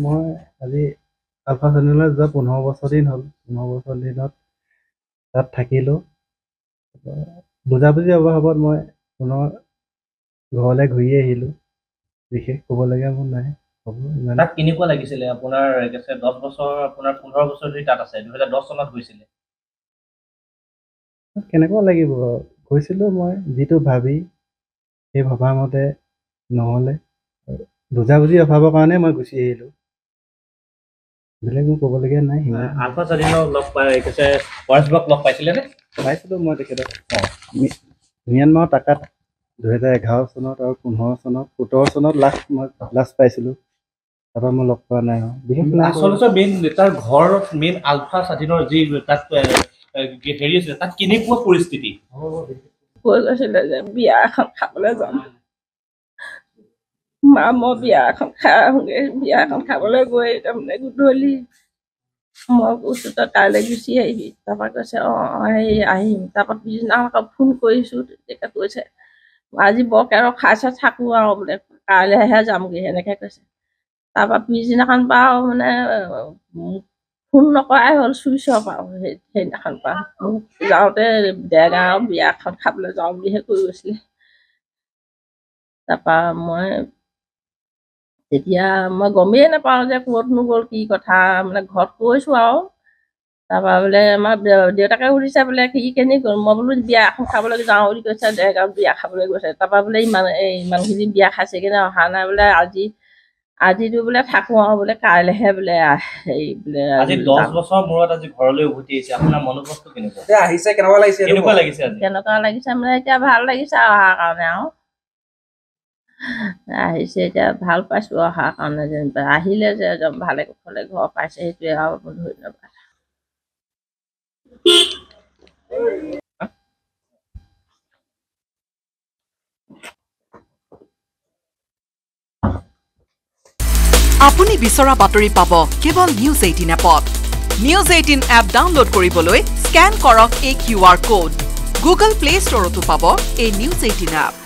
মই আজি আলফা চেনেললৈ যোৱা 15 বছৰ দিন হ'ল। 15 বছৰ দিনত তাত থাকিলোঁ। বুজাবুজি অভাৱত মই পুনৰ ঘৰলৈ ঘূৰি আহিলোঁ। বিশেষ ক'বলগীয়া মোৰ নাই। তাত কেনেকুৱা লাগিছিলে আপোনাৰ 10 বছৰ আপোনাৰ 15 বছৰ ধৰি তাত আছে 2010 চনত গৈছিলে কেনেকুৱা লাগিব গৈছিলোঁ মই যিটো ভাবি সেই ভবামতে নহ'লে বুজাবুজি অভাৱৰ কাৰণে মই গুচি আহিলোঁ। বেলেগ মোৰ ক'বলগীয়া নাই। আলফা স্বাধীনক লগ পাই পৰেশবাবুক লগ পাইছিলেনে? পাইছিলোঁ মই তেখেতক ম্যানমাৰৰ টাকাত 2011 চনত আৰু 15 চনত 17 চনত মই লাষ্ট পাইছিলোঁ। তাৰপৰা মই লগ পোৱা নাই আৰু বিশেষ আচলতে মেইন তাৰ ঘৰত মেইন আলফা স্বাধীনৰ যি তাত হেৰি আছিলে তাত কেনেকুৱা পৰিস্থিতি কৈ গৈছিলে যে বিয়া এখন খাবলৈ যাম মা মই বিয়া এখন খাই আহোঁগৈ। বিয়া এখন খাবলৈ গৈ তাৰমানে গধূলি মই কৈছোঁ তই কাইলৈ গুচি আহিবি। তাৰপৰা কৈছে সেই আহিম। তাৰপৰা পিছদিনা আকৌ ফোন কৰিছোঁ তেতিয়া কৈছে আজি বৰকে ৰখাইছে থাকোঁ আৰু বোলে কাইলৈহে যামগৈ এনেকৈ কৈছে। তাৰপৰা পিছদিনাখন বাৰু মানে ফোন নকৰাই হ'ল চুইচ অফ আৰু সেইদিনাখন পৰা মোক যাওঁতে দেৰগাঁও বিয়া এখন খাবলৈ যাওঁ বুলিহে কৈ গৈছিলে। তাৰপৰা মই তেতিয়া মই গমেই নাপাওঁ যে ক'তনো গ'ল কি কথা মানে ঘৰত কৈছোঁ আৰু তাৰপৰা বোলে আমাৰ দেউতাকে সুধিছে বোলে সি কেনি গ'ল। মই বোলো বিয়া এখন খাবলৈ যাওঁ বুলি কৈছে দেৰগাঁৱত বিয়া খাবলৈ গৈছে। তাৰপৰা বোলে ইমানখিনি বিয়া খাইছেগৈ নে অহা নাই বোলে আজিতো বোলে থাকোঁ আৰু বোলে কাইলৈহে বোলে হেৰি বোলে আজি 10 বছৰ মূৰত আজি ঘৰলৈ উভতি আহিছে আপোনাৰ মনোভাৱটো কেনেকুৱা আহিছে কেনেকুৱা লাগিছে কেনেকুৱা লাগিছে মানে এতিয়া ভাল লাগিছে অহাৰ কাৰণে আৰু আহিছে এতিয়া ভাল পাইছোঁ অহাৰ কাৰণে যেনিবা আহিলে যে একদম ভালে কুশলে ঘৰ পাইছে সেইটোৱে আৰু ধন্যবাদ। আপুনি বিচৰা বাতৰি পাব কেৱল নিউজ 18 এপত। নিউজ 18 এপ ডাউনলোড কৰিবলৈ স্কেন কৰক এই QR কোড। গুগল প্লে ষ্টৰতো পাব এই নিউজ 18 এপ।